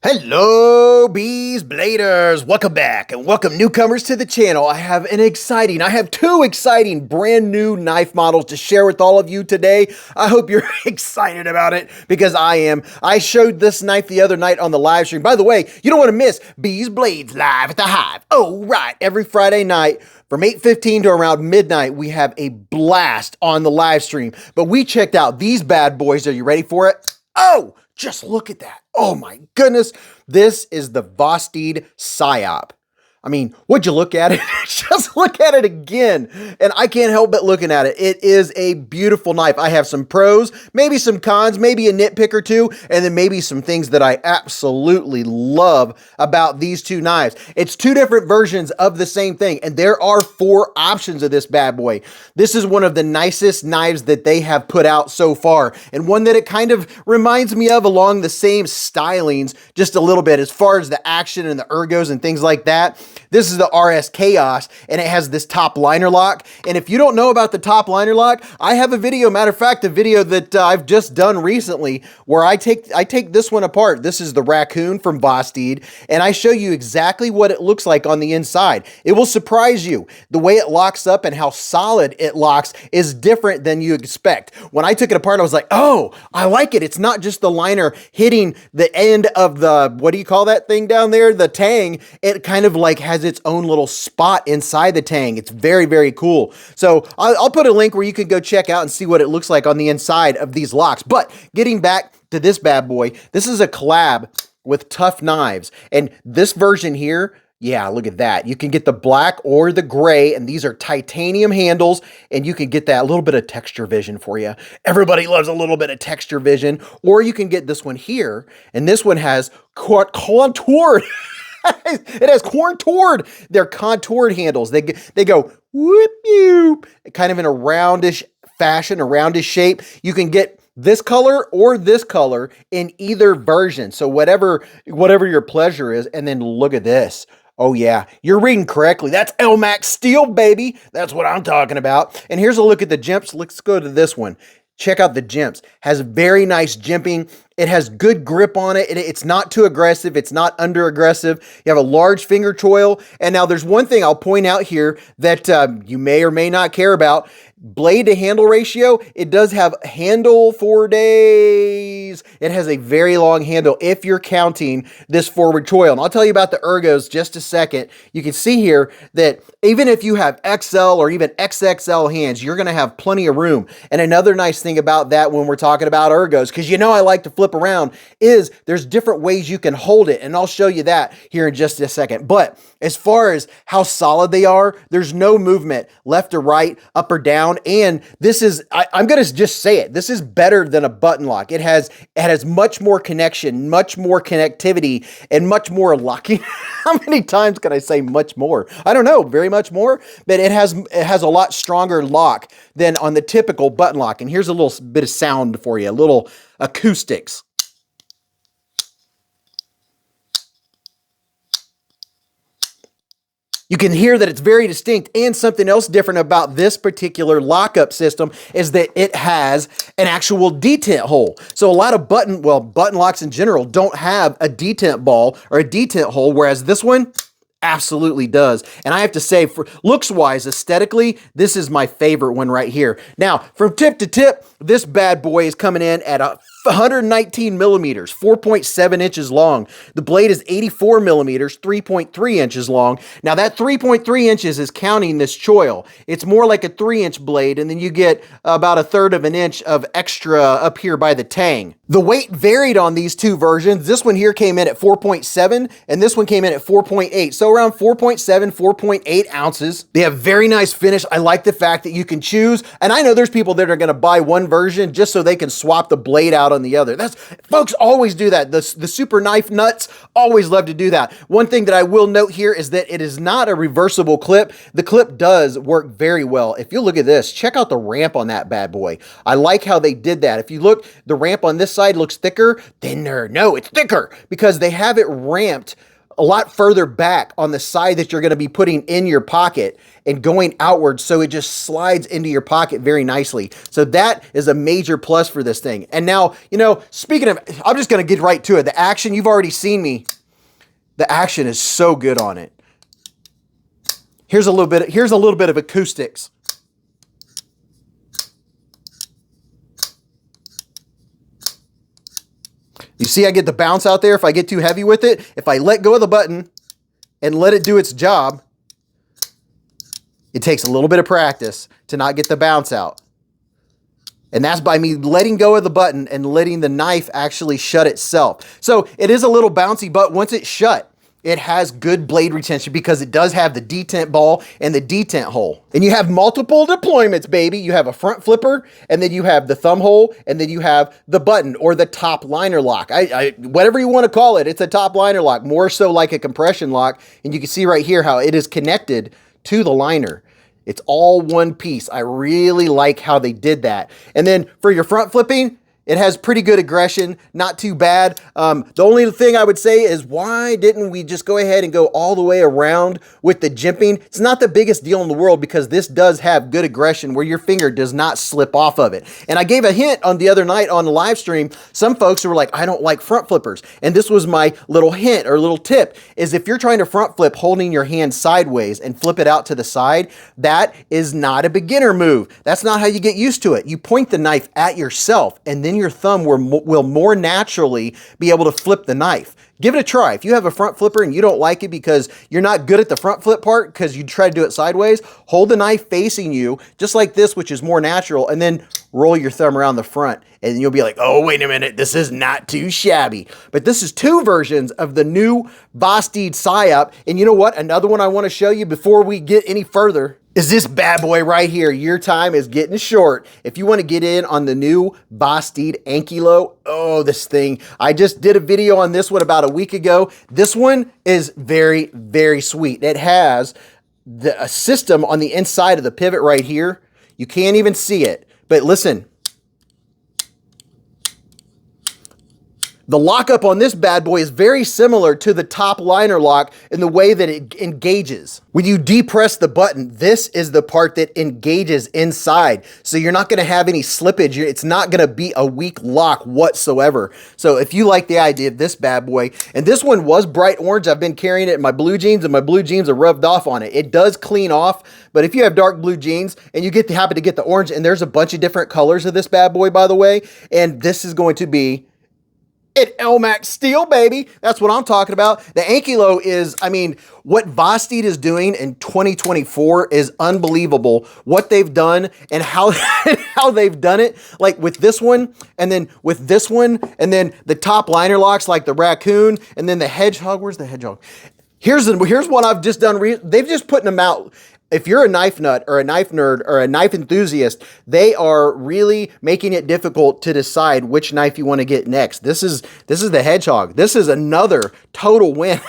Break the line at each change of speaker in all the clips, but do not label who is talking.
Hello, Beez Bladers! Welcome back and welcome newcomers to the channel. I have two exciting brand new knife models to share with all of you today. I hope you're excited about it because I am. I showed this knife the other night on the live stream. By the way, you don't want to miss Beez Blades live at the Hive. Oh, right. Every Friday night from 8:15 to around midnight, we have a blast on the live stream. But we checked out these bad boys. Are you ready for it? Oh! Just look at that. Oh my goodness. This is the Vosteed Psyop. I mean, would you look at it? Just look at it again. And I can't help but looking at it. It is a beautiful knife. I have some pros, maybe some cons, maybe a nitpick or two, and then maybe some things that I absolutely love about these two knives. It's two different versions of the same thing, and there are 4 options of this bad boy. This is one of the nicest knives that they have put out so far, and one that it kind of reminds me of along the same stylings just a little bit as far as the action and the ergos and things like that. This is the RS Chaos, and it has this top liner lock. And if you don't know about the top liner lock, I have a video, matter of fact, a video that I've just done recently where I take this one apart. This is the Raccoon from Vosteed, and I show you exactly what it looks like on the inside. It will surprise you. The way it locks up and how solid it locks is different than you expect. When I took it apart, I was like, oh, I like it. It's not just the liner hitting the end of the, what do you call that thing down there? The tang. It kind of like has its own little spot inside the tang. It's very, very cool. So I'll put a link where you can go check out and see what it looks like on the inside of these locks. But getting back to this bad boy, this is a collab with Tough Knives. And this version here, yeah, look at that. You can get the black or the gray, and these are titanium handles, and you can get that little bit of texture vision for you. Everybody loves a little bit of texture vision. Or you can get this one here, and this one has contoured. It has contoured. They're contoured handles. They go whoop you, kind of in a roundish fashion, a roundish shape. You can get this color or this color in either version. So whatever your pleasure is. And then look at this. Oh yeah, you're reading correctly. That's LMAX steel, baby. That's what I'm talking about. And here's a look at the jimps. Let's go to this one. Check out the jimps. Has very nice jimping. It has good grip on it. It's not too aggressive. It's not under aggressive. You have a large finger choil. And now there's one thing I'll point out here that you may or may not care about. Blade to handle ratio, it does have handle for days. It has a very long handle if you're counting this forward choil. And I'll tell you about the ergos just a second. You can see here that even if you have XL or even XXL hands, you're going to have plenty of room. And another nice thing about that when we're talking about ergos, because you know I like to flip around, is there's different ways you can hold it. And I'll show you that here in just a second. But as far as how solid they are, there's no movement left or right, up or down. And this is, I'm going to just say it, this is better than a button lock. It has much more connection, much more connectivity, and much more locking. How many times can I say much more? I don't know, very much more, but it has a lot stronger lock than on the typical button lock. And here's a little bit of sound for you, a little acoustics. You can hear that it's very distinct, and something else different about this particular lockup system is that it has an actual detent hole. So a lot of button locks in general don't have a detent ball or a detent hole, whereas this one absolutely does. And I have to say, for looks-wise, aesthetically, this is my favorite one right here. Now, from tip to tip, this bad boy is coming in at 119 millimeters, 4.7 inches long. The blade is 84 millimeters, 3.3 inches long. Now that 3.3 inches is counting this choil. It's more like a 3-inch blade, and then you get about 1/3 of an inch of extra up here by the tang. The weight varied on these two versions. This one here came in at 4.7, and this one came in at 4.8. So around 4.7, 4.8 ounces. They have very nice finish. I like the fact that you can choose, and I know there's people that are gonna buy one version just so they can swap the blade out on the other. Folks always do that. The super knife nuts always love to do that. One thing that I will note here is that it is not a reversible clip. The clip does work very well. If you look at this, check out the ramp on that bad boy. I like how they did that. If you look, the ramp on this side looks thicker, thinner. No, it's thicker because they have it ramped a lot further back on the side that you're going to be putting in your pocket and going outwards, so it just slides into your pocket very nicely. So that is a major plus for this thing. And now, you know, speaking of, I'm just going to get right to it. The action, you've already seen me. The action is so good on it. Here's a little bit of acoustics. You see I get the bounce out there if I get too heavy with it. If I let go of the button and let it do its job, it takes a little bit of practice to not get the bounce out. And that's by me letting go of the button and letting the knife actually shut itself. So it is a little bouncy, but once it's shut, it has good blade retention because it does have the detent ball and the detent hole. And you have multiple deployments, baby. You have a front flipper, and then you have the thumb hole, and then you have the button or the top liner lock. Whatever you want to call it, it's a top liner lock, more so like a compression lock. And you can see right here how it is connected to the liner. It's all one piece. I really like how they did that. And then for your front flipping, it has pretty good aggression, not too bad. The only thing I would say is, why didn't we just go ahead and go all the way around with the jimping? It's not the biggest deal in the world because this does have good aggression where your finger does not slip off of it. And I gave a hint on the other night on the live stream. Some folks were like, I don't like front flippers. And this was my little hint or little tip, is if you're trying to front flip holding your hand sideways and flip it out to the side, that is not a beginner move. That's not how you get used to it. You point the knife at yourself, and then your thumb will more naturally be able to flip the knife. Give it a try. If you have a front flipper and you don't like it because you're not good at the front flip part because you try to do it sideways, hold the knife facing you just like this, which is more natural, and then roll your thumb around the front, and you'll be like, oh, wait a minute, this is not too shabby. But this is two versions of the new Vosteed PSYOP. And you know what? Another one I want to show you before we get any further is this bad boy right here. Your time is getting short. If you want to get in on the new Vosteed Ankilo, oh, this thing. I just did a video on this one about a week ago. This one is very, very sweet. It has a system on the inside of the pivot right here. You can't even see it, but listen. The lockup on this bad boy is very similar to the top liner lock in the way that it engages. When you depress the button, this is the part that engages inside. So you're not gonna have any slippage. It's not gonna be a weak lock whatsoever. So if you like the idea of this bad boy, and this one was bright orange, I've been carrying it in my blue jeans, and my blue jeans are rubbed off on it. It does clean off, but if you have dark blue jeans and you happen to get the orange, and there's a bunch of different colors of this bad boy, by the way, and this is going to be an LMAX steel, baby. That's what I'm talking about. The Ankilo is, I mean, what Vosteed is doing in 2024 is unbelievable. What they've done and how, how they've done it, like with this one, and then with this one, and then the top liner locks like the raccoon, and then the hedgehog. Where's the hedgehog? Here's what I've just done. They've just putting them out. If you're a knife nut or a knife nerd or a knife enthusiast, they are really making it difficult to decide which knife you want to get next. This is the hedgehog. This is another total win.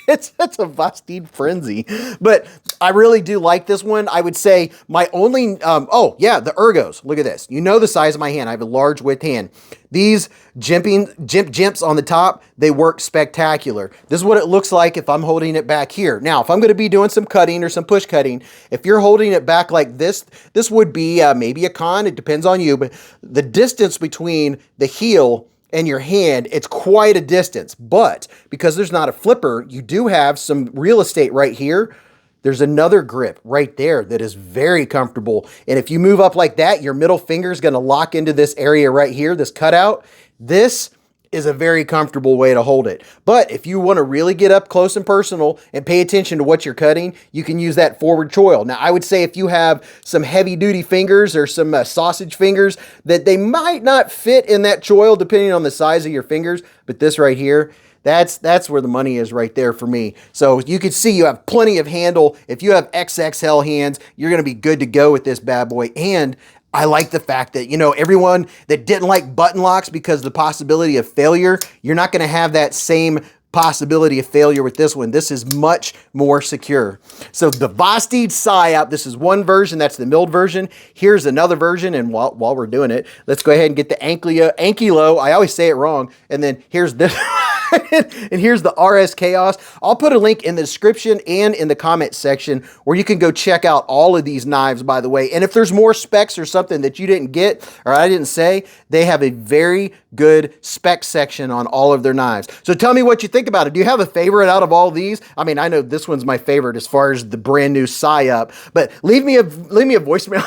It's a Vosteed frenzy, but I really do like this one. I would say my only, oh yeah, the ergos. Look at this. You know the size of my hand. I have a large width hand. These jimps on the top, they work spectacular. This is what it looks like if I'm holding it back here. Now, if I'm going to be doing some cutting or some push cutting, if you're holding it back like this, this would be maybe a con. It depends on you, but the distance between the heel and your hand, it's quite a distance. But because there's not a flipper, you do have some real estate right here. There's another grip right there that is very comfortable. And if you move up like that, your middle finger is going to lock into this area right here, this cutout. This is a very comfortable way to hold it. But if you want to really get up close and personal and pay attention to what you're cutting, you can use that forward choil. Now, I would say if you have some heavy duty fingers or some sausage fingers, that they might not fit in that choil depending on the size of your fingers. But this right here, that's where the money is right there for me. So you can see you have plenty of handle. If you have XXL hands, you're going to be good to go with this bad boy. And I like the fact that, you know, everyone that didn't like button locks because of the possibility of failure, you're not going to have that same possibility of failure with this one. This is much more secure. So the Vosteed PSYOP, this is one version. That's the milled version. Here's another version. And while we're doing it, let's go ahead and get the Ankilo. I always say it wrong. And then here's this. And here's the RS Chaos. I'll put a link in the description and in the comment section where you can go check out all of these knives, by the way. And if there's more specs or something that you didn't get or I didn't say, they have a very good spec section on all of their knives. So tell me what you think about it. Do you have a favorite out of all these? I mean, I know this one's my favorite as far as the brand new Psy-Up, but leave me a voicemail.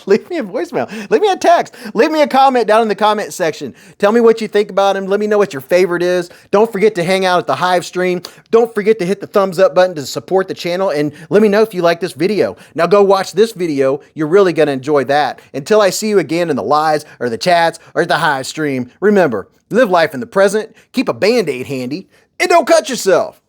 Leave me a voicemail. Leave me a text. Leave me a comment down in the comment section. Tell me what you think about them. Let me know what your favorite is. Don't forget to hang out at the Hive stream. Don't forget to hit the thumbs up button to support the channel. And let me know if you like this video. Now go watch this video. You're really going to enjoy that. Until I see you again in the lives or the chats or the Hive stream, remember, live life in the present, keep a Band-Aid handy, and don't cut yourself.